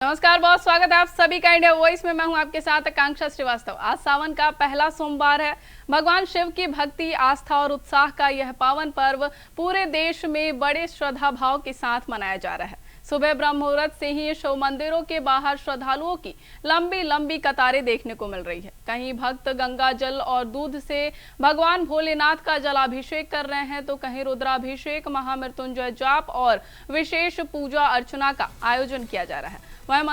नमस्कार, बहुत स्वागत है आप सभी का इंडिया वॉइस में। मैं हूं आपके साथ आकांक्षा श्रीवास्तव। आज सावन का पहला सोमवार है। भगवान शिव की भक्ति, आस्था और उत्साह का यह पावन पर्व पूरे देश में बड़े श्रद्धा भाव के साथ मनाया जा रहा है। सुबह ब्रह्म मुहूर्त से ही शिव मंदिरों के बाहर श्रद्धालुओं की लंबी लंबी कतारें देखने को मिल रही है। कहीं भक्त गंगा जल और दूध से भगवान भोलेनाथ का जलाभिषेक कर रहे हैं, तो कहीं रुद्राभिषेक, महामृत्युंजय जाप और विशेष पूजा अर्चना का आयोजन किया जा रहा है। वहीं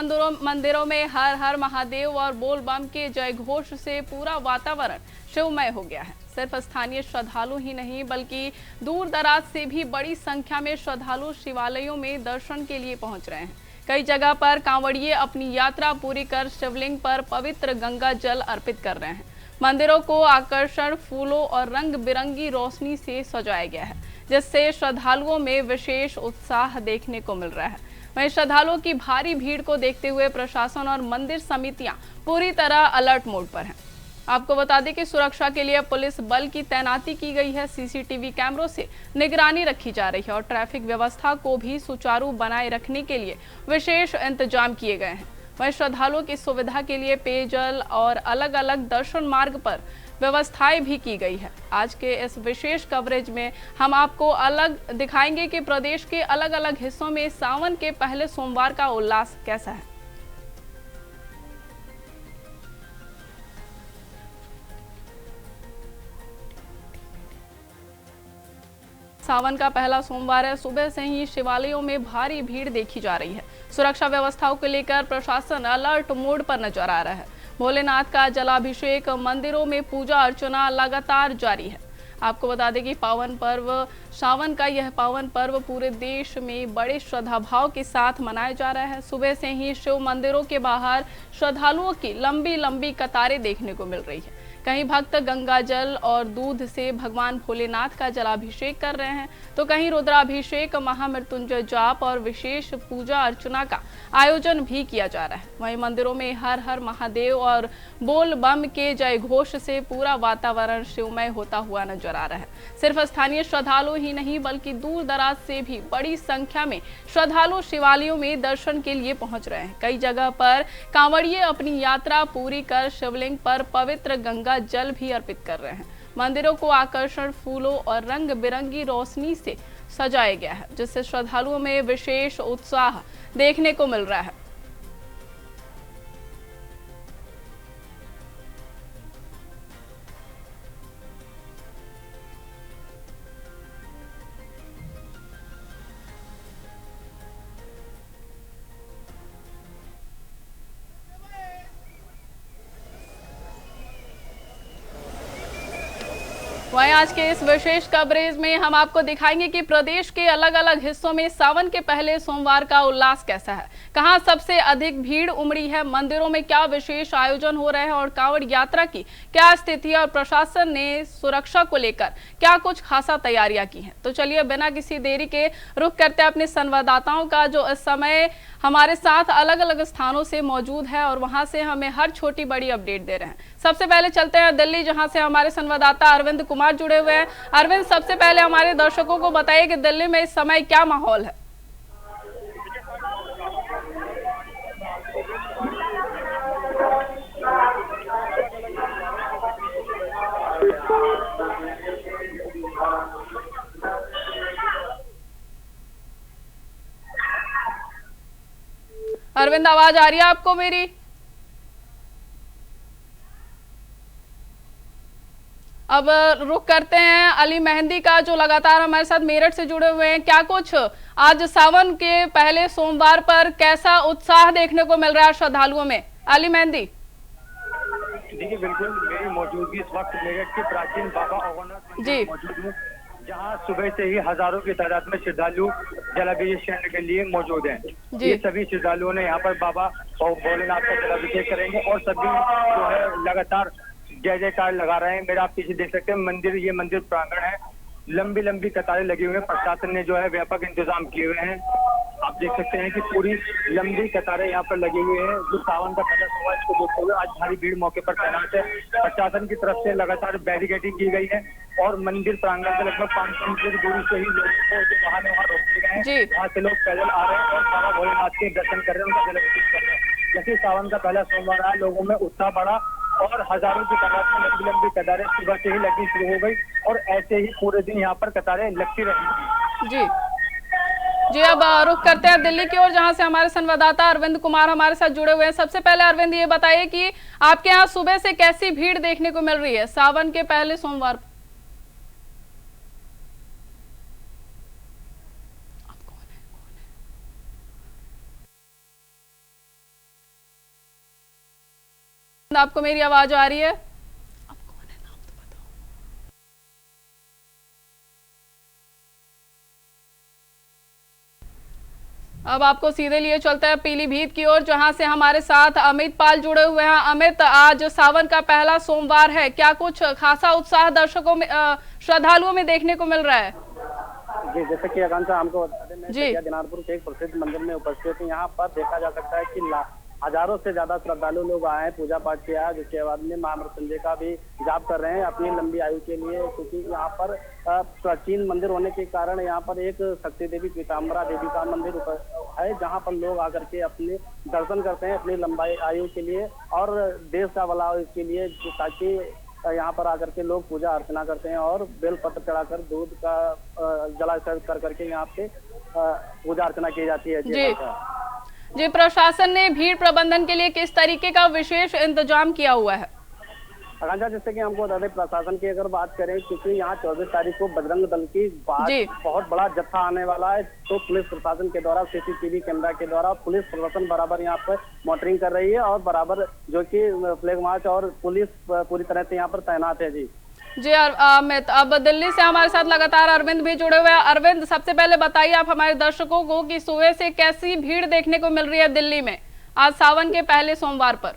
मंदिरों में हर हर महादेव और बोल बम के जय घोष से पूरा वातावरण शिवमय हो गया है। सिर्फ स्थानीय श्रद्धालु ही नहीं, बल्कि दूर दराज से भी बड़ी संख्या में श्रद्धालु शिवालयों में दर्शन के लिए पहुंच रहे हैं। कई जगह पर कांवड़िए अपनी यात्रा पूरी कर शिवलिंग पर पवित्र गंगा जल अर्पित कर रहे हैं। मंदिरों को आकर्षण फूलों और रंग बिरंगी रोशनी से सजाया गया है, जिससे श्रद्धालुओं में विशेष उत्साह देखने को मिल रहा है। वहीं श्रद्धालुओं की भारी भीड़ को देखते हुए प्रशासन और मंदिर समितियां पूरी तरह अलर्ट मोड पर हैं। आपको बता दें कि सुरक्षा के लिए पुलिस बल की तैनाती की गई है। सीसीटीवी कैमरों से निगरानी रखी जा रही है और ट्रैफिक व्यवस्था को भी सुचारू बनाए रखने के लिए विशेष इंतजाम किए गए हैं। वहीं श्रद्धालुओं की सुविधा के लिए पेयजल और अलग अलग दर्शन मार्ग पर व्यवस्थाएं भी की गई है। आज के इस विशेष कवरेज में हम आपको अलग दिखाएंगे कि प्रदेश के अलग अलग हिस्सों में सावन के पहले सोमवार का उल्लास कैसा है। सावन का पहला सोमवार है। सुबह से ही शिवालयों में भारी भीड़ देखी जा रही है। सुरक्षा व्यवस्थाओं को लेकर प्रशासन अलर्ट मोड पर नजर आ रहा है। भोलेनाथ का जलाभिषेक, मंदिरों में पूजा अर्चना लगातार जारी है। आपको बता दें कि पावन पर्व सावन का यह पावन पर्व पूरे देश में बड़े श्रद्धा भाव के साथ मनाया जा रहा है। सुबह से ही शिव मंदिरों के बाहर श्रद्धालुओं की लंबी लंबी कतारें देखने को मिल रही है। कहीं भक्त गंगा जल और दूध से भगवान भोलेनाथ का जलाभिषेक कर रहे हैं, तो कहीं रुद्राभिषेक, महामृत्युंजय जाप और विशेष पूजा अर्चना का आयोजन भी किया जा रहा है। वहीं मंदिरों में हर हर महादेव और बोल बम के जय घोष से पूरा वातावरण शिवमय होता हुआ नजर आ रहा है। सिर्फ स्थानीय श्रद्धालु ही नहीं, बल्कि दूर दराज से भी बड़ी संख्या में श्रद्धालु शिवालयों में दर्शन के लिए पहुंच रहे हैं। कई जगह पर कांवड़िए अपनी यात्रा पूरी कर शिवलिंग पर पवित्र गंगा जल भी अर्पित कर रहे हैं। मंदिरों को आकर्षण फूलों और रंग बिरंगी रोशनी से सजाया गया है, जिससे श्रद्धालुओं में विशेष उत्साह देखने को मिल रहा है। वहीं आज के इस विशेष कवरेज में हम आपको दिखाएंगे कि प्रदेश के अलग अलग हिस्सों में सावन के पहले सोमवार का उल्लास कैसा है, कहां सबसे अधिक भीड़ उमड़ी है, मंदिरों में क्या विशेष आयोजन हो रहे हैं और कांवड़ यात्रा की क्या स्थिति है और प्रशासन ने सुरक्षा को लेकर क्या कुछ खासा तैयारियां की हैं। तो चलिए बिना किसी देरी के रुख करते हैं अपने संवाददाताओं का, जो इस समय हमारे साथ अलग अलग स्थानों से मौजूद है और वहां से हमें हर छोटी बड़ी अपडेट दे रहे हैं। सबसे पहले चलते हैं दिल्ली, जहां से हमारे संवाददाता अरविंद कुमार जुड़े हुए हैं। अरविंद, सबसे पहले हमारे दर्शकों को बताइए कि दिल्ली में इस समय क्या माहौल है। अरविंद, आवाज आ रही है आपको मेरी? अब रुक करते हैं अली मेहंदी का, जो लगातार हमारे साथ मेरठ से जुड़े हुए हैं। क्या कुछ आज सावन के पहले सोमवार पर कैसा उत्साह देखने को मिल रहा है श्रद्धालुओं में? अली मेहंदी। देखिए, बिल्कुल मेरी मौजूदगी इस वक्त मेरठ के प्राचीन बाबा अमरनाथ मंदिर में मौजूद हूँ, जहाँ सुबह से ही हजारों की तादाद में श्रद्धालु जलाभिषेक करने के लिए मौजूद हैं। ये सभी श्रद्धालुओं ने यहाँ पर बाबा भोलेनाथ का जलाभिषेक करेंगे और सभी जो है लगातार जय जयकार लगा रहे हैं। मेरा आप पीछे देख सकते हैं मंदिर, ये मंदिर प्रांगण है लंबी लंबी कतारें लगी हुई हैं। प्रशासन ने जो है व्यापक इंतजाम किए हुए हैं। आप देख सकते हैं कि पूरी लंबी कतारें यहाँ पर लगी हुई हैं। जो सावन का पहला सोमवार, इसको देखते हुए आज भारी भीड़ मौके पर तैनात है। प्रशासन की तरफ से लगातार बैरिकेडिंग की गई है और मंदिर प्रांगण से लगभग 500 मीटर दूरी से ही लोगों को जो वाहन है वहाँ रोक दिए गए हैं। वहाँ से लोग पैदल आ रहे हैं और बाबा भोलेनाथ के दर्शन कर रहे हैं, उनका जलाभिषेक कर रहे हैं। जैसे सावन का पहला सोमवार आया, लोगों में उत्साह बढ़ा और हजारों की तादाद में लंबी लंबी कतारें सुबह से ही लगनी शुरू हो गई और ऐसे ही पूरे दिन यहाँ पर कतारें लगती रही। जी जी, अब रुख करते हैं दिल्ली की ओर, जहां से हमारे संवाददाता अरविंद कुमार हमारे साथ जुड़े हुए हैं। सबसे पहले अरविंद, ये बताइए कि आपके यहाँ सुबह से कैसी भीड़ देखने को मिल रही है सावन के पहले सोमवार? आपको मेरी आवाज आ रही है? अब आपको सीधे लिए चलते हैं पीलीभीत की ओर, जहां से हमारे साथ अमित पाल जुड़े हुए हैं। अमित, आज सावन का पहला सोमवार है, क्या कुछ खासा उत्साह दर्शकों में, श्रद्धालुओं में देखने को मिल रहा है? जी, जैसे कि आकांक्षा हमको बता दें, मैं दिनारपुर के एक प्रसिद्ध मंदिर में उपस्थित हूँ। यहाँ पर देखा जा सकता है कि हजारों से ज्यादा श्रद्धालु लोग आए हैं, पूजा पाठ किया, जिसके बाद में महामृत्युंजय का भी जाप कर रहे हैं अपनी लंबी आयु के लिए। क्योंकि यहाँ पर प्राचीन मंदिर होने के कारण यहाँ पर एक शक्ति देवी पीताम्बरा देवी का मंदिर है, जहाँ पर लोग आकर के अपने दर्शन करते हैं अपनी लंबाई आयु के लिए और देश का भला हो इसके लिए, ताकि यहाँ पर आकर के लोग पूजा अर्चना करते हैं और बेलपत्र चढ़ाकर दूध का जलाभिषेक कर करके यहाँ पे पूजा अर्चना की जाती है। जी, प्रशासन ने भीड़ प्रबंधन के लिए किस तरीके का विशेष इंतजाम किया हुआ है? आकांक्षा, जैसे कि हमको बता दें, प्रशासन की अगर बात करें, क्योंकि यहाँ 24 तारीख को बजरंग दल की बहुत बड़ा जत्था आने वाला है, तो पुलिस प्रशासन के द्वारा सीसीटीवी कैमरा के द्वारा पुलिस प्रशासन बराबर यहाँ पर मॉनिटरिंग कर रही है और बराबर जो कि फ्लैग मार्च और पुलिस पूरी तरह से यहाँ पर तैनात है। जी अमित, अब दिल्ली से हमारे साथ लगातार अरविंद भी जुड़े हुए हैं। अरविंद, सबसे पहले बताइए आप हमारे दर्शकों को कि सुबह से कैसी भीड़ देखने को मिल रही है दिल्ली में आज सावन के पहले सोमवार पर?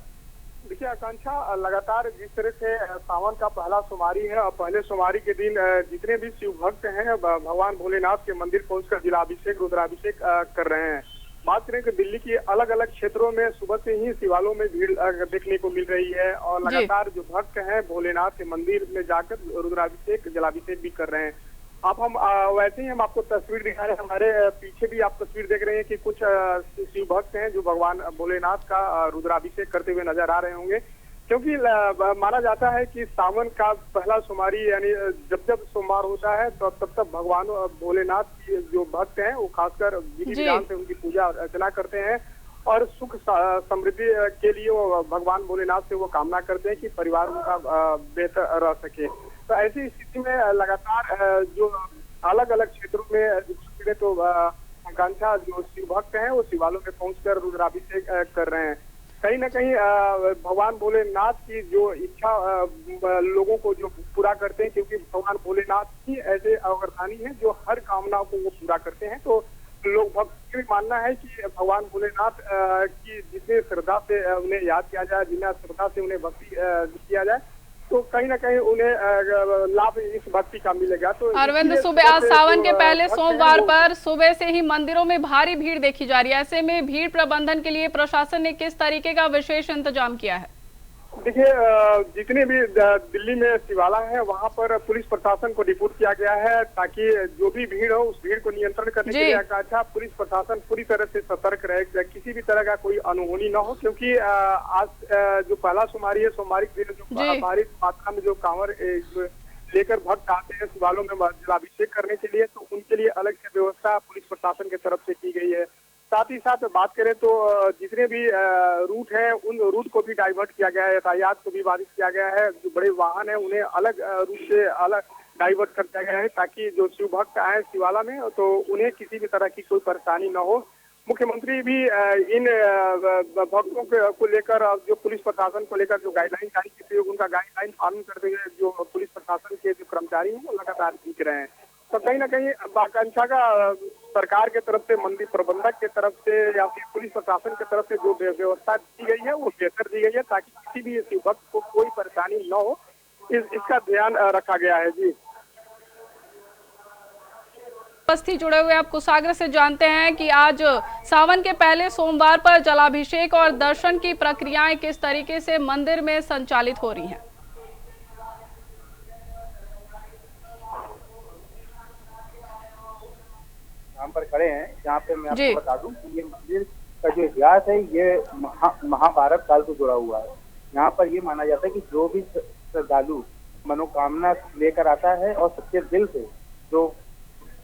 देखिए आकांक्षा, लगातार जिस तरह से सावन का पहला सोमवारी है और पहले सोमवारी के दिन जितने भी शिव भक्त हैं भगवान भोलेनाथ के मंदिर पहुंचकर जलाभिषेक रुद्राभिषेक कर रहे हैं। बात करें कि दिल्ली की अलग अलग क्षेत्रों में सुबह से ही शिवालयों में भीड़ देखने को मिल रही है और लगातार जो भक्त हैं भोलेनाथ के मंदिर में जाकर रुद्राभिषेक जलाभिषेक भी कर रहे हैं। अब हम वैसे ही हम आपको तस्वीर दिखा रहे हैं, हमारे पीछे भी आप तस्वीर देख रहे हैं कि कुछ शिव भक्त हैं जो भगवान भोलेनाथ का रुद्राभिषेक करते हुए नजर आ रहे होंगे, क्योंकि माना जाता है कि सावन का पहला सोमवारी यानी जब जब सोमवार होता है तो तब तब भगवान भोलेनाथ की जो भक्त हैं वो खासकर विधि विधान से उनकी पूजा अर्चना करते हैं और सुख समृद्धि के लिए वो भगवान भोलेनाथ से वो कामना करते हैं कि परिवार उनका बेहतर रह सके। तो ऐसी स्थिति में लगातार जो अलग अलग क्षेत्रों में तो आकांक्षा जो शिव भक्त हैं वो शिवालयों में पहुंचकर रुद्राभिषेक कर रहे हैं। कहीं ना कहीं भगवान भोलेनाथ की जो इच्छा लोगों को जो पूरा करते हैं, क्योंकि भगवान भोलेनाथ ही ऐसे अवतारी हैं जो हर कामनाओं को वो पूरा करते हैं। तो लोग भक्त का मानना है कि भगवान भोलेनाथ की जितने श्रद्धा से उन्हें याद किया जाए, जितना श्रद्धा से उन्हें भक्ति किया जाए, तो कहीं ना कहीं उन्हें लाभ इस भक्ति का मिलेगा। तो अरविंद, सुबह आज सावन के पहले सोमवार पर सुबह से ही मंदिरों में भारी भीड़ देखी जा रही है। ऐसे में भीड़ प्रबंधन के लिए प्रशासन ने किस तरीके का विशेष इंतजाम किया है? देखिए, जितने भी दिल्ली में शिवालय है वहां पर पुलिस प्रशासन को रिपोर्ट किया गया है ताकि जो भी भीड़ हो उस भीड़ को नियंत्रण करने के लिए अच्छा पुलिस प्रशासन पूरी तरह से सतर्क रहे, किसी भी तरह का कोई अनहोनी न हो। क्योंकि आज जो पहला सोमवारी है, सोमवारी के दिन जो भारी मात्रा में जो कांवर लेकर भक्त आते हैं शिवालयों में जलाभिषेक करने के लिए, तो उनके लिए अलग से व्यवस्था पुलिस प्रशासन की तरफ से की गई है। साथ ही साथ बात करें तो जितने भी रूट है उन रूट को भी डाइवर्ट किया गया है, यातायात को भी बाधित किया गया है। जो बड़े वाहन है उन्हें अलग रूट से अलग डाइवर्ट कर दिया गया है ताकि जो शिव भक्त आए शिवाला में तो उन्हें किसी भी तरह की कोई परेशानी न हो। मुख्यमंत्री भी इन भक्तों को लेकर जो पुलिस प्रशासन को लेकर जो गाइडलाइन जारी की थी उनका गाइडलाइन पालन करते हुए जो पुलिस प्रशासन के जो कर्मचारी हैं वो लगातार सीख रहे हैं। तो कहीं ना कहीं आकांक्षा का सरकार के तरफ से, मंदिर प्रबंधक के तरफ से या फिर पुलिस प्रशासन की तरफ से जो व्यवस्था दी गई है वो बेहतर दी गई है ताकि किसी भी शिव भक्त को कोई परेशानी न हो, इसका ध्यान रखा गया है। जी उपस्थित जुड़े हुए आप कुशाग्र से जानते हैं कि आज सावन के पहले सोमवार पर जलाभिषेक और दर्शन की प्रक्रियाएं किस तरीके से मंदिर में संचालित हो रही हैं। यहाँ पर खड़े हैं, जहाँ पे मैं आपको बता दूं कि ये मंदिर का जो इतिहास है ये महाभारत काल से जुड़ा हुआ है। यहाँ पर ये माना जाता है कि जो भी श्रद्धालु मनोकामना लेकर आता है और सच्चे दिल से जो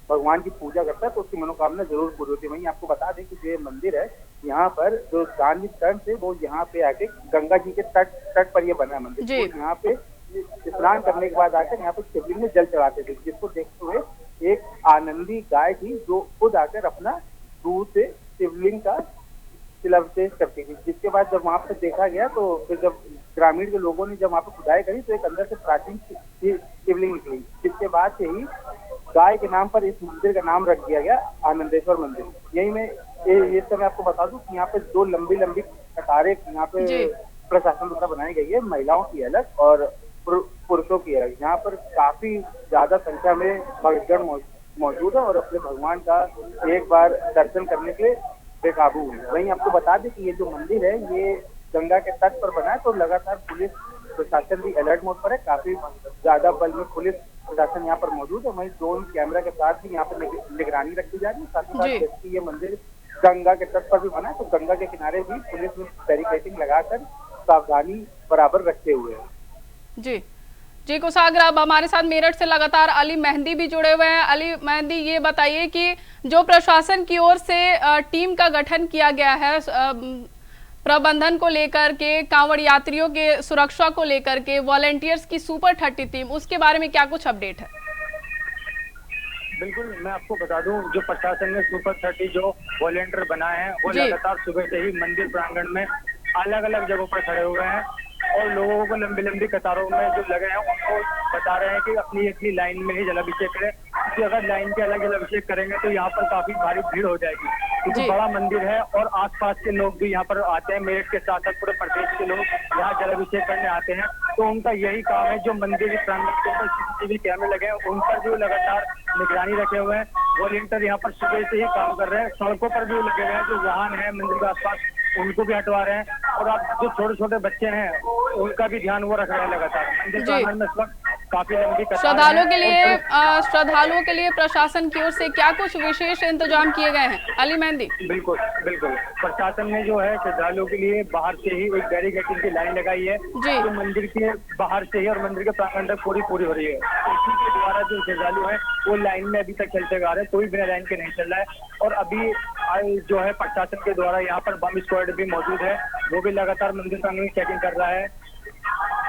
भगवान की पूजा करता है तो उसकी मनोकामना जरूर पूरी होती है। वहीं आपको बता दें कि जो ये मंदिर है यहाँ पर जो दार्शनिक तट है वो यहाँ पे आके गंगा जी के तट पर ये बना है मंदिर। तो यहाँ पे स्नान करने के बाद आकर यहाँ पे शिवलिंग में जल चढ़ाते थे, जिसको देखते हुए एक आनंदी गाय थी जो खुद आकर अपना दूध से शिवलिंग का तिलाभिषेक करती थी। जिसके बाद जब वहां पर देखा गया तो फिर जब ग्रामीण के लोगों ने जब वहां पर खुदाई करी तो एक अंदर से प्राचीन शिवलिंग निकली, जिसके बाद से ही गाय के नाम पर इस मंदिर का नाम रख दिया गया आनंदेश्वर मंदिर। यही मैं ये समय आपको बता दूं कि यहाँ पे दो लंबी लंबी कतारें यहाँ पे प्रशासन द्वारा बनाई गई है, महिलाओं की अलग और पुरुषों की अलग। यहाँ पर काफी ज्यादा संख्या में भक्तगण मौजूद है और अपने भगवान का एक बार दर्शन करने के लिए बेकाबू है। वहीं आपको बता दें कि ये जो मंदिर है ये गंगा के तट पर बना है, तो लगातार पुलिस प्रशासन भी अलर्ट मोड पर है। काफी ज्यादा बल में पुलिस प्रशासन यहाँ पर मौजूद है। वहीं ड्रोन कैमरा के साथ भी यहाँ पर निगरानी रखी जा रही है। साथ ही साथ जैसे ये मंदिर गंगा के तट पर भी बना है तो गंगा के किनारे भी पुलिस ने बैरिकेडिंग लगाकर सावधानी बराबर रखे हुए है। जी कुशाग्र, अब हमारे साथ मेरठ से लगातार अली मेहंदी भी जुड़े हुए हैं। अली मेहंदी, ये बताइए कि जो प्रशासन की ओर से टीम का गठन किया गया है प्रबंधन को लेकर के, कांवड़ यात्रियों के सुरक्षा को लेकर के, वॉलेंटियर्स की सुपर 30 टीम, उसके बारे में क्या कुछ अपडेट है? बिल्कुल, मैं आपको बता दूं जो प्रशासन ने सुपर 30 जो वॉलेंटियर बनाए हैं वो लगातार सुबह से ही मंदिर प्रांगण में अलग अलग जगहों पर खड़े हुए हैं और लोगों को लंबी लंबी कतारों में जो लगे हैं उनको बता रहे हैं कि अपनी अपनी लाइन में ही जलाभिषेक करें, क्योंकि अगर लाइन के अलग जलाभिषेक करेंगे तो यहाँ पर काफी भारी भीड़ हो जाएगी, क्योंकि बड़ा मंदिर है और आसपास के लोग भी यहाँ पर आते हैं। मेरठ के साथ साथ पूरे प्रदेश के लोग यहाँ जलाभिषेक करने आते हैं, तो उनका यही काम है। जो मंदिर प्रांगण के ऊपर CCTV कैमरे लगे हैं उन पर भी लगातार निगरानी रखे हुए हैं। वॉलेंटियर यहाँ पर सुबह से ही काम कर रहे हैं, सड़कों पर भी लगे हुए हैं। जो वाहन है मंदिर के आसपास उनको भी हटवा रहे हैं और अब जो छोटे छोटे बच्चे हैं उनका भी ध्यान वो रख रहे हैं लगातार। मंदिर प्रांगण में इस वक्त काफी लंबी श्रद्धालुओं के लिए प्रशासन की ओर से क्या कुछ विशेष इंतजाम किए गए हैं? अली मेहंदी, बिल्कुल प्रशासन ने जो है श्रद्धालुओं के लिए बाहर से ही एक बैरिकेडिंग की लाइन लगाई है जो मंदिर के बाहर से ही और मंदिर के प्रांगण तक पूरी हो रही है। इसी के द्वारा जो श्रद्धालु है वो लाइन में अभी तक चलते आ रहे हैं, कोई बिना लाइन के नहीं चल रहा है। और अभी जो है प्रशासन के द्वारा यहाँ पर बम स्क्वाड भी मौजूद है, वो भी लगातार मंदिर प्रांगण में चेकिंग कर रहा है।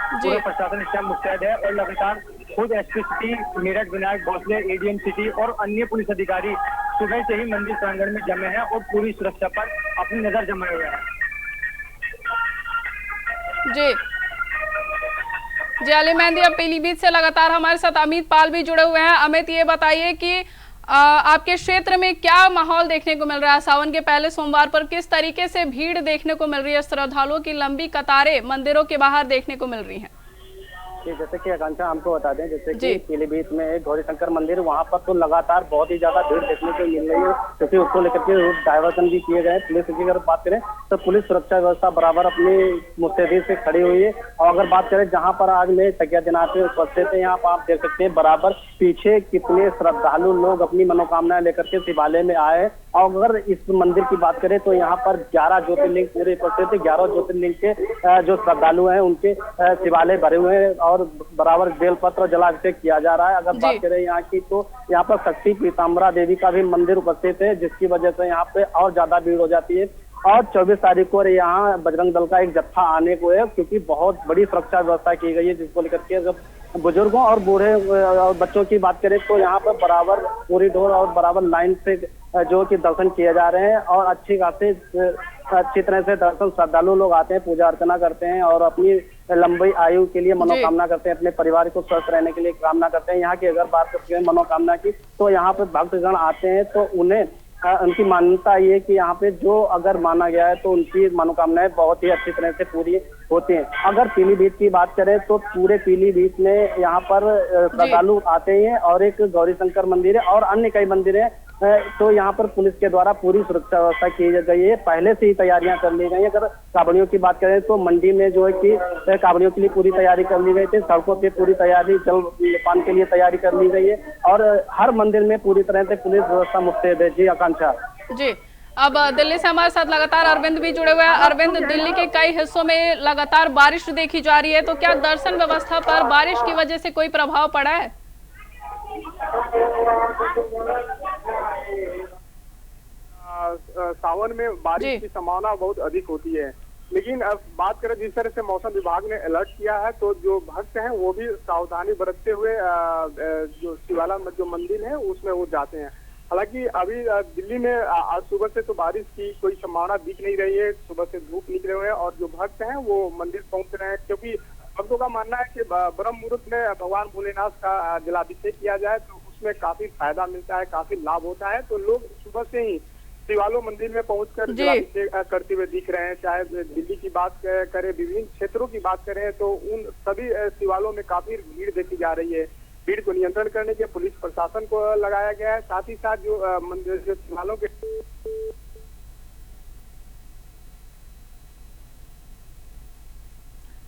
पूरा प्रशासन इस टाइम मुस्तैद है और लगातार खुद SP city Meerut, Vinayak Bhosale, ADM city और अन्य पुलिस अधिकारी सुबह से ही मंदिर प्रांगण में जमे हैं और पूरी सुरक्षा पर अपनी नजर जमाए हुए हैं। जी अली मेहंदी, अब पीलीभीत से लगातार हमारे साथ अमित पाल भी जुड़े हुए हैं। अमित, ये बताइए कि आपके क्षेत्र में क्या माहौल देखने को मिल रहा है? सावन के पहले सोमवार पर किस तरीके से भीड़ देखने को मिल रही है? श्रद्धालुओं की लंबी कतारें मंदिरों के बाहर देखने को मिल रही हैं। जैसे कि आकांक्षा हमको बता दें, जैसे कि पीलीभीत में एक गौरी शंकर मंदिर, वहाँ पर तो लगातार बहुत ही ज्यादा भीड़ देखने को मिल रही है, क्योंकि उसको लेकर के रूट डायवर्सन भी किए गए। पुलिस की अगर बात करें तो पुलिस सुरक्षा व्यवस्था बराबर अपनी मुस्तैदी से खड़ी हुई है। और अगर बात करें जहाँ पर आज में टकिया दिनार पे उपस्थित है, यहाँ पर आप देख सकते हैं बराबर पीछे कितने श्रद्धालु लोग अपनी मनोकामनाएं लेकर के शिवालय में आए। और अगर इस मंदिर की बात करें तो यहाँ पर 11 ज्योतिर्लिंग पूरे उपस्थित है। 11 ज्योतिर्लिंग के जो श्रद्धालु हैं उनके शिवालय भरे हुए हैं और बराबर बेलपत्र जलाभिषेक किया जा रहा है। अगर बात करें यहाँ की तो यहाँ पर शक्ति पीताम्बरा देवी का भी मंदिर उपस्थित है, जिसकी वजह से यहाँ पे और ज्यादा भीड़ हो जाती है। और 24 तारीख को यहाँ बजरंग दल का एक जत्था आने को है, क्योंकि बहुत बड़ी सुरक्षा व्यवस्था की गई है, जिसको लेकर के अगर बुजुर्गों और बूढ़े और बच्चों की बात करें तो यहाँ पर बराबर पूरी डोर और बराबर लाइन से जो कि दर्शन किए जा रहे हैं। और अच्छी तरह से दर्शन श्रद्धालु लोग आते हैं, पूजा अर्चना करते हैं और अपनी लंबी आयु के लिए मनोकामना करते हैं, अपने परिवार को स्वस्थ रहने के लिए कामना करते हैं। यहाँ की अगर बात करते हैं मनोकामना की, तो यहाँ पे भक्तगण आते हैं तो उन्हें उनकी मान्यता ये कि यहाँ पे जो अगर माना गया है तो उनकी मनोकामनाएं बहुत ही अच्छी तरह से पूरी होती हैं। अगर पीलीभीत की बात करें तो पूरे पीलीभीत में यहाँ पर श्रद्धालु आते हैं और एक गौरी शंकर मंदिर है और अन्य कई मंदिर है। तो यहाँ पर पुलिस के द्वारा पूरी सुरक्षा व्यवस्था की गई है, पहले से ही तैयारियां कर ली गई हैं। अगर कांवड़ियों की बात करें तो मंडी में जो है कि कांवड़ियों के लिए पूरी तैयारी कर ली गई थी, सड़कों पे पूरी तैयारी, जलपान के लिए तैयारी कर ली गई है और हर मंदिर में पूरी तरह से पुलिस व्यवस्था मुस्तैद है। जी आकांक्षा। जी, अब दिल्ली से हमारे साथ लगातार अरविंद भी जुड़े हुए हैं। अरविंद, दिल्ली के कई हिस्सों में लगातार बारिश देखी जा रही है, तो क्या दर्शन व्यवस्था पर बारिश की वजह से कोई प्रभाव पड़ा है? सावन में बारिश की संभावना बहुत अधिक होती है, लेकिन अब बात करें जिस तरह से मौसम विभाग ने अलर्ट किया है तो जो भक्त हैं वो भी सावधानी बरतते हुए जो शिवाला जो मंदिर है उसमें वो जाते हैं। हालांकि अभी दिल्ली में आज सुबह से तो बारिश की कोई संभावना दिख नहीं रही है, सुबह से धूप निकले हुए हैं और जो भक्त हैं वो मंदिर पहुंच रहे हैं, क्योंकि भक्तों का मानना है कि ब्रह्म मुहूर्त में भगवान भोलेनाथ का जलाभिषेक किया जाए तो उसमें काफी फायदा मिलता है, काफी लाभ होता है। तो लोग सुबह से ही शिवालो मंदिर में पहुंचकर जलाभिषेक करते हुए दिख रहे हैं। चाहे दिल्ली की बात करें, विभिन्न क्षेत्रों की बात करें तो उन सभी शिवालों में काफी भीड़ देखी जा रही है। भीड़ को नियंत्रण करने के पुलिस प्रशासन को लगाया गया है, साथ ही साथ जो मंदिर जो शिवालों के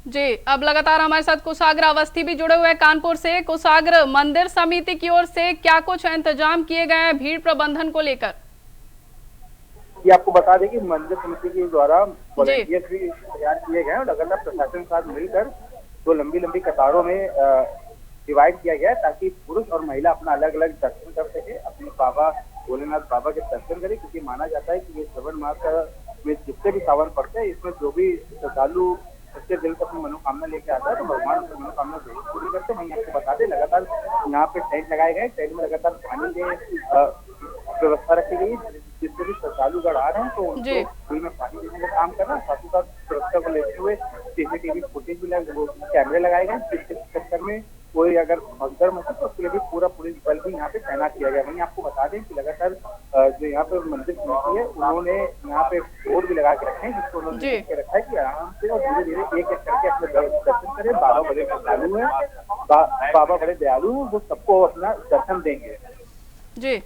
जी, अब लगातार हमारे साथ कुशाग्र अवस्थी भी जुड़े हुए हैं कानपुर से। कुशाग्र, मंदिर समिति की ओर से क्या कुछ इंतजाम किए गए हैं भीड़ प्रबंधन को लेकर? ये आपको बता दें कि मंदिर समिति के द्वारा वॉलंटियर भी तैयार किए गए हैं और लगातार प्रशासन के साथ मिलकर दो लंबी लंबी कतारों में डिवाइड किया गया है ताकि पुरुष और महिला अपना अलग अलग दर्शन कर सके, अपने बाबा भोलेनाथ बाबा के दर्शन करें, क्योंकि माना जाता है कि ये श्रावण मास में जितने भी सावन पड़ते हैं इसमें जो भी श्रद्धालु सच्चे दिल से अपनी मनोकामना लेके आता है तो भगवान उसकी मनोकामना जरूर पूरी करते हैं। वहीं आपको बता दें लगातार यहाँ पे टेंट लगाए गए, टेंट में लगातार पानी के व्यवस्था रखी गई, जिससे भी श्रद्धालु गढ़ आ रहे हैं तो उनको फूल में पानी देने का काम कर रहा है। साथ ही साथ सुरक्षा को लेते हुए सीसीटीवी फुटेज भी कैमरे लगाए गए, जिसके चक्कर में कोई अगर भगदड़ मचे तो उसके लिए भी पूरा पुलिस बल भी यहाँ पे तैनात किया गया। वहीं आपको बता दें कि लगातार जो यहाँ पे मंदिर समिति है उन्होंने यहाँ पे बोर्ड भी लगा के रखे हैं, जिसको उन्होंने लिख के रखा है कि आराम से और धीरे धीरे एक एक करके अपने दर्शन करें। बाबा बड़े दयालु है, बाबा बड़े दयालु है, वो सबको अपना दर्शन देंगे। जी,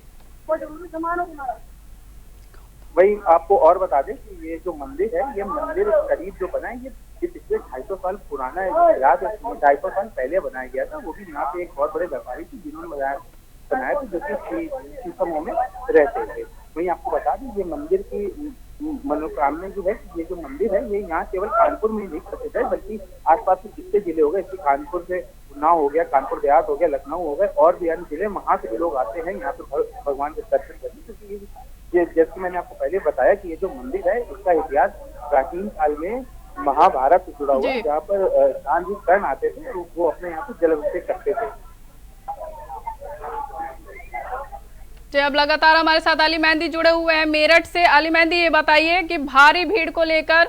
वही आपको और बता दें कि ये जो मंदिर है, ये मंदिर करीब जो बना है ये पिछले 250 साल पुराना है। 250 साल पहले बनाया गया था, वो भी यहाँ पे एक बहुत बड़े व्यापारी थे जिन्होंने बनाया था, जो कि शीशमों में रहते थे। वही आपको बता दें ये मंदिर की मनोकामना जो है, ये जो मंदिर है ये यहाँ केवल कानपुर में ही नहीं प्रसिद्ध है बल्कि आसपास के जितने जिले हो गए, इसलिए कानपुर से उन्नाव हो गया, कानपुर देहात हो गया, लखनऊ हो गए और भी अन्य जिले, वहां से भी लोग आते हैं यहाँ पे भगवान के दर्शन करने। क्योंकि ये जैसे मैंने आपको पहले बताया कि ये जो मंदिर है इसका इतिहास प्राचीन काल में महाभारत से जुड़ा हुआ है, जहाँ पर दान जी कर्ण आते थे और वो अपने यहाँ पे जलाभिषेक करते थे। जी, अब लगातार हमारे साथ अली मेहंदी जुड़े हुए हैं मेरठ से। अली मेहंदी, ये बताइए कि भारी भीड़ को लेकर,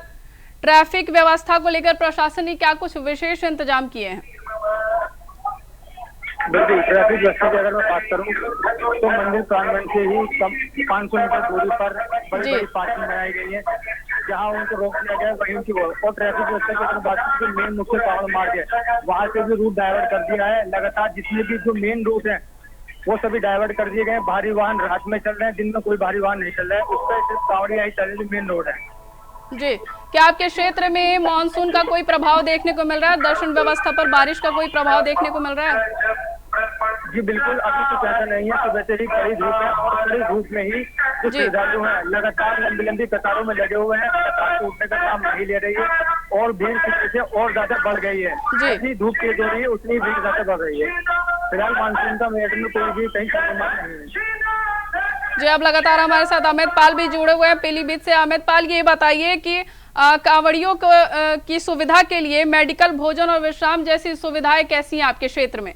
ट्रैफिक व्यवस्था को लेकर प्रशासन ने क्या कुछ विशेष इंतजाम किए हैं? बिल्कुल, ट्रैफिक व्यवस्था की अगर मैं बात करूं तो मंदिर प्रांगण से ही कम 500 मीटर दूरी पर बड़ी बड़ी पार्किंग बनाई गई है, जहां उनको रोक दिया गया है। वहीं उनकी और ट्रैफिक व्यवस्था की अगर बात करें तो मेन मुख्य पावर मार्ग है, वहां से भी रूट डाइवर्ट कर दिया है। लगातार जितने भी जो मेन रूट है वो सभी डाइवर्ट कर दिए गए। भारी वाहन रात में चल रहे हैं, दिन में कोई भारी वाहन नहीं चल रहा है। उस पर सिर्फ कांवड़िया ही चल रही, मेन रोड है। जी, क्या आपके क्षेत्र में मानसून का कोई प्रभाव देखने को मिल रहा है? दर्शन व्यवस्था पर बारिश का कोई प्रभाव देखने को मिल रहा है? जी बिल्कुल, अभी कुछ ऐसा नहीं है। सुबह से ही कड़ी धूप है और कड़ी धूप में ही जो श्रद्धालु हैं लगातार लंबी लंबी कतारों में लगे हुए हैं, लगातार टूटने का काम नहीं ले रही है और भीड़ किसी से और ज्यादा बढ़ गई है। जितनी धूप तेज हो रही है उतनी भीड़ ज्यादा बढ़ रही है। फिलहाल मानसून का मेरठ में कोई भी कहीं संक्रमण नहीं है। जी, अब लगातार हमारे साथ अमित पाल भी जुड़े हुए हैं पीलीभीत से। अमित पाल, ये बताइए कि कांवड़ियों की सुविधा के लिए मेडिकल, भोजन और विश्राम जैसी सुविधाएं कैसी हैं आपके क्षेत्र में?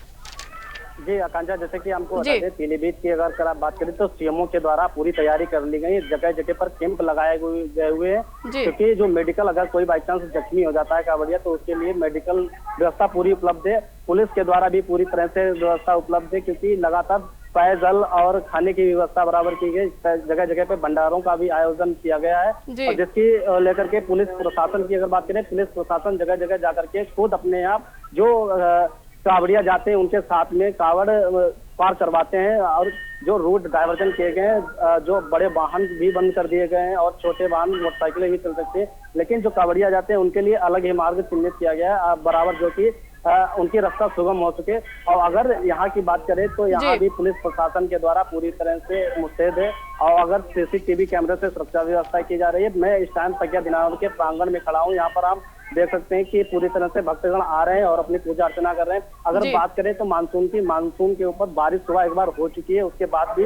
जी आकांक्षा, जैसे कि हमको बता दें पीलीभीत की अगर आप बात करें तो सीएमओ के द्वारा पूरी तैयारी कर ली गई है। जगह जगह पर कैंप लगाए गए हुए हैं, क्योंकि जो मेडिकल अगर कोई बाई चांस जख्मी हो जाता है कांवड़िया तो उसके लिए मेडिकल व्यवस्था पूरी उपलब्ध है। पुलिस के द्वारा भी पूरी तरह से व्यवस्था उपलब्ध है, क्योंकि लगातार पेयजल और खाने की व्यवस्था बराबर की गई। जगह जगह पे भंडारों का भी आयोजन किया गया है, और जिसकी लेकर के पुलिस प्रशासन की अगर बात करें, पुलिस प्रशासन जगह जगह जाकर के खुद अपने आप जो कावड़िया जाते हैं उनके साथ में कावड़ पार करवाते हैं, और जो रूट डायवर्जन किए गए हैं, जो बड़े वाहन भी बंद कर दिए गए हैं और छोटे वाहन मोटरसाइकिलें भी चल सकते हैं, लेकिन जो कावड़िया जाते हैं उनके लिए अलग ही मार्ग चिन्हित किया गया है बराबर, जो कि उनकी रास्ता सुगम हो सके। और अगर यहाँ की बात करें तो यहाँ भी पुलिस प्रशासन के द्वारा पूरी तरह से मुस्तैद है, और अगर सीसीटीवी कैमरे से सुरक्षा व्यवस्था की जा रही है। मैं इस टाइम प्रज्ञा दिनार के प्रांगण में खड़ा हूँ, यहाँ पर आप देख सकते हैं कि पूरी तरह से भक्तगण आ रहे हैं और अपनी पूजा अर्चना कर रहे हैं। अगर बात करें तो मानसून के ऊपर बारिश सुबह एक बार हो चुकी है, उसके बाद भी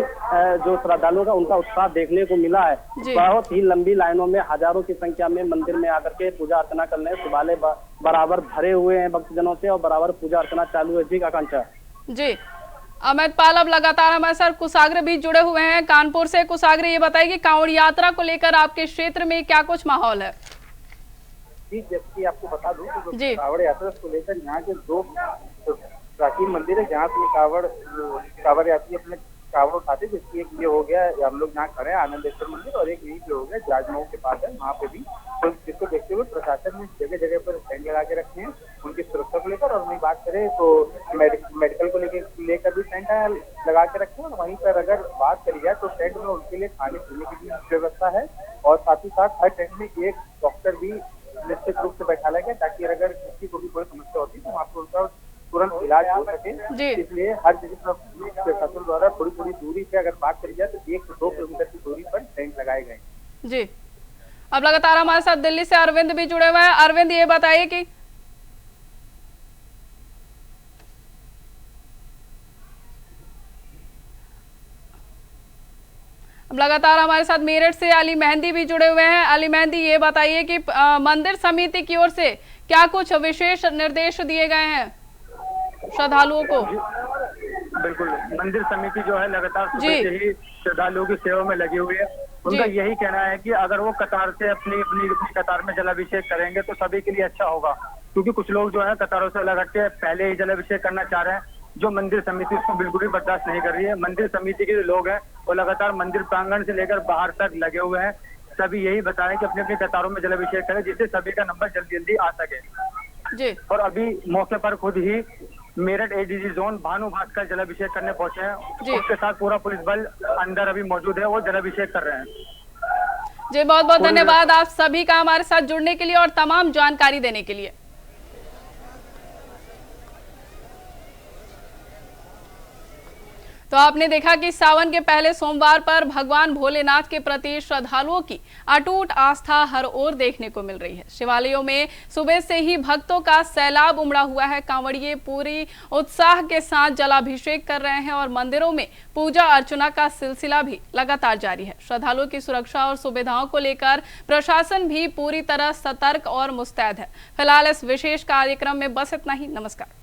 जो श्रद्धालुओं का उनका उत्साह देखने को मिला है। बहुत ही लंबी लाइनों में हजारों की संख्या में मंदिर में आकर के पूजा अर्चना कर रहे हैं। शिवालय बराबर भरे हुए हैं भक्तजनों से, और बराबर पूजा अर्चना चालू है। जी आकांक्षा। जी अमित पाल, अब लगातार हमारे साथ कुशाग्र भी जुड़े हुए हैं कानपुर से। कुशाग्र, ये बताइए कि कांवड़ यात्रा को लेकर आपके क्षेत्र में क्या कुछ माहौल है? जी, जैसे कि आपको बता दूं कि कावड़ यात्रा को लेकर यहाँ के 2 प्राचीन मंदिर है जहाँ से कावड़ यात्री अपने कावड़ उठाते, जिसकी एक ये हो गया हम लोग यहाँ खड़े हैं आनंदेश्वर मंदिर, और एक यही पे हो गया राजमहल के पास है, वहाँ पे भी। तो जिसको देखते हुए प्रशासन ने जगह जगह पर स्टैंड लगा के रखे हैं उनकी सुरक्षा को लेकर। और वहीं बात करें तो मेडिकल को लेकर भी स्टैंड लगा के रखे हैं। और वहीं पर अगर बात करी जाए तो टेंट में उनके लिए खाने पीने की भी व्यवस्था है, और साथ ही साथ हर टेंट में एक डॉक्टर भी निश्चित रूप से बैठा गया, ताकि अगर किसी को भी कोई समस्या होती है तो वहाँ पर उनका तुरंत इलाज हो सके। इसलिए हर जगह प्रशासन द्वारा थोड़ी थोड़ी दूरी पे अगर बात करी जाए तो 1 से 2 किलोमीटर की दूरी पर टेंट लगाए गए। जी, अब लगातार हमारे साथ दिल्ली से अरविंद भी जुड़े हुए हैं। अरविंद, ये बताइए कि अब लगातार हमारे साथ मेरठ से अली मेहंदी भी जुड़े हुए हैं। अली मेहंदी, ये बताइए कि मंदिर समिति की ओर से क्या कुछ विशेष निर्देश दिए गए हैं श्रद्धालुओं को? बिल्कुल, मंदिर समिति जो है लगातार सुबह से ही श्रद्धालुओं की सेवा में लगी हुई है। उनका यही कहना है कि अगर वो कतार से अपनी कतार में जलाभिषेक करेंगे तो सभी के लिए अच्छा होगा, क्योंकि कुछ लोग जो है कतारों से लग के पहले ही जलाभिषेक करना चाह रहे हैं, जो मंदिर समिति उसको बिल्कुल भी बर्दाश्त नहीं कर रही है। मंदिर समिति के जो लोग हैं वो लगातार मंदिर प्रांगण से लेकर बाहर तक लगे हुए हैं। सभी यही बता रहे हैं कि अपनी अपनी कतारों में जलाभिषेक करें, जिससे सभी का नंबर जल्दी जल्दी आ सके। जी, और अभी मौके पर खुद ही मेरठ एडीजी जोन भानु भास्कर जलाभिषेक करने पहुंचे हैं। उसके साथ पूरा पुलिस बल अंदर अभी मौजूद है, वो जलाभिषेक कर रहे हैं। जी, बहुत बहुत धन्यवाद आप सभी का हमारे साथ जुड़ने के लिए और तमाम जानकारी देने के लिए। तो आपने देखा कि सावन के पहले सोमवार पर भगवान भोलेनाथ के प्रति श्रद्धालुओं की अटूट आस्था हर ओर देखने को मिल रही है। शिवालयों में सुबह से ही भक्तों का सैलाब उमड़ा हुआ है। कांवड़िए पूरी उत्साह के साथ जलाभिषेक कर रहे हैं और मंदिरों में पूजा अर्चना का सिलसिला भी लगातार जारी है। श्रद्धालुओं की सुरक्षा और सुविधाओं को लेकर प्रशासन भी पूरी तरह सतर्क और मुस्तैद है। फिलहाल इस विशेष कार्यक्रम में बस इतना ही। नमस्कार।